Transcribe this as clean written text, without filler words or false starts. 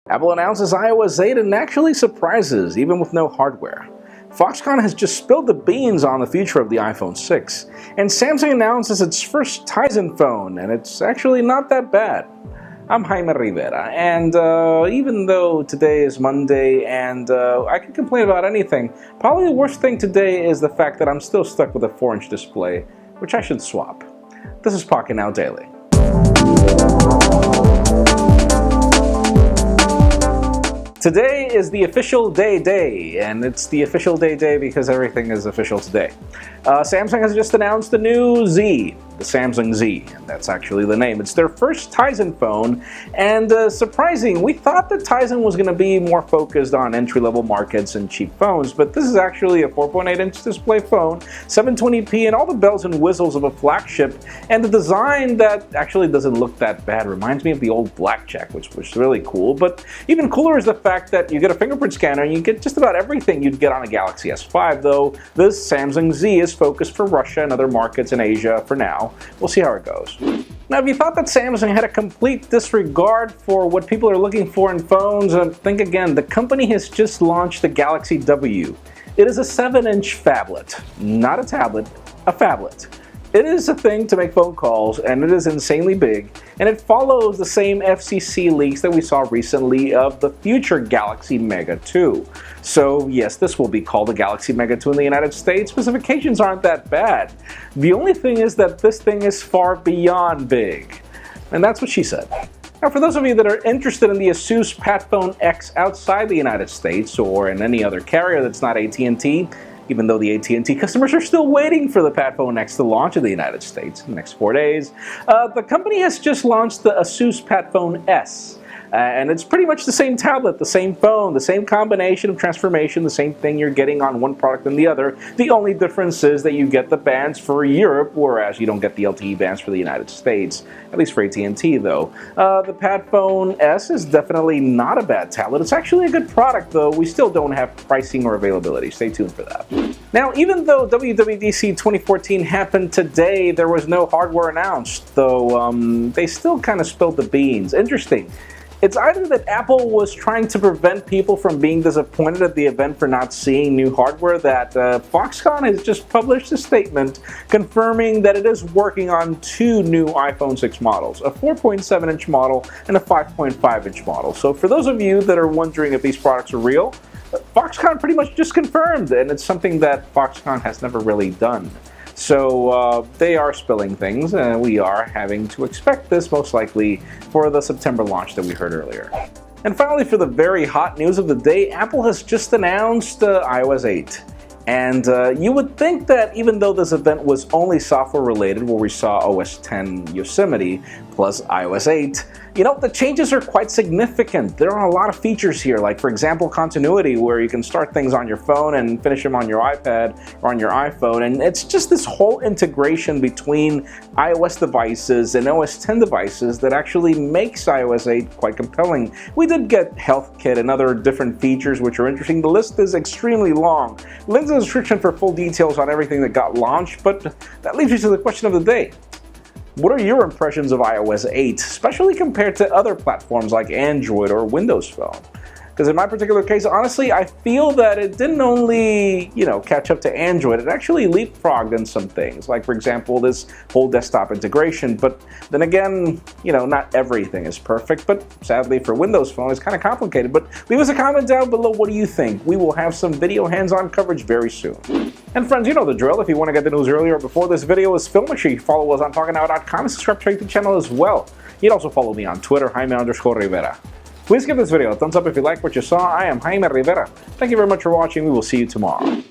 Apple announces iOS 8 and actually surprises, even with no hardware. Foxconn has just spilled the beans on the future of the iPhone 6. And Samsung announces its first Tizen phone, and it's actually not that bad. I'm Jaime Rivera, and even though today is Monday and I can complain about anything, probably the worst thing today is the fact that I'm still stuck with a 4-inch display, which I should swap. This is Pocketnow Daily. Today is the official day, and it's the official day because everything is official today. Samsung has just announced the new Z, the Samsung Z, and that's actually the name. It's their first Tizen phone, and surprising, we thought that Tizen was going to be more focused on entry-level markets and cheap phones, but this is actually a 4.8-inch display phone, 720p, and all the bells and whistles of a flagship, and the design that actually doesn't look that bad. Reminds me of the old blackjack, which was really cool, but even cooler is the fact that you get a fingerprint scanner and you get just about everything you'd get on a Galaxy S5, though this Samsung Z is focused for Russia and other markets in Asia for now. We'll see how it goes. Now, if you thought that Samsung had a complete disregard for what people are looking for in phones, think again. The company has just launched the Galaxy W. It is a 7-inch phablet, not a tablet, a phablet. It is a thing to make phone calls, and it is insanely big, and it follows the same FCC leaks that we saw recently of the future Galaxy Mega 2. So yes, this will be called the Galaxy Mega 2 in the United States. Specifications aren't that bad. The only thing is that this thing is far beyond big. And that's what she said. Now, for those of you that are interested in the ASUS PadFone X outside the United States or in any other carrier that's not AT&T, even though the AT&T customers are still waiting for the PadFone X to launch in the United States in the next 4 days, the company has just launched the ASUS PadFone S. And it's pretty much the same tablet, the same phone, the same combination of transformation, the same thing you're getting on one product than the other. The only difference is that you get the bands for Europe, whereas you don't get the LTE bands for the United States, at least for AT&T though. The PadFone S is definitely not a bad tablet. It's actually a good product though. We still don't have pricing or availability. Stay tuned for that. Now, even though WWDC 2014 happened today, there was no hardware announced, though they still kind of spilled the beans. Interesting. It's either that Apple was trying to prevent people from being disappointed at the event for not seeing new hardware, that Foxconn has just published a statement confirming that it is working on 2 new iPhone 6 models, a 4.7-inch model and a 5.5-inch model. So for those of you that are wondering if these products are real, Foxconn pretty much just confirmed, and it's something that Foxconn has never really done. So they are spilling things, and we are having to expect this most likely for the September launch that we heard earlier. And finally, for the very hot news of the day, Apple has just announced iOS 8. And you would think that even though this event was only software related, where we saw OS X Yosemite plus iOS 8, you know, the changes are quite significant. There are a lot of features here, like for example, continuity, where you can start things on your phone and finish them on your iPad or on your iPhone. And it's just this whole integration between iOS devices and OS X devices that actually makes iOS 8 quite compelling. We did get Health Kit and other different features which are interesting. The list is extremely long. Links in the description for full details on everything that got launched, but that leaves you to the question of the day. What are your impressions of iOS 8, especially compared to other platforms like Android or Windows Phone? Because in my particular case, honestly, I feel that it didn't only, catch up to Android, it actually leapfrogged in some things, like for example, this whole desktop integration. But then again, not everything is perfect, but sadly for Windows Phone, it's kind of complicated. But leave us a comment down below, what do you think? We will have some video hands-on coverage very soon. And friends, you know the drill. If you want to get the news earlier before this video is filmed, make sure you follow us on Pocketnow.com and subscribe to the channel as well. You can also follow me on Twitter, Jaime_Rivera. Please give this video a thumbs up if you like what you saw. I am Jaime Rivera. Thank you very much for watching. We will see you tomorrow.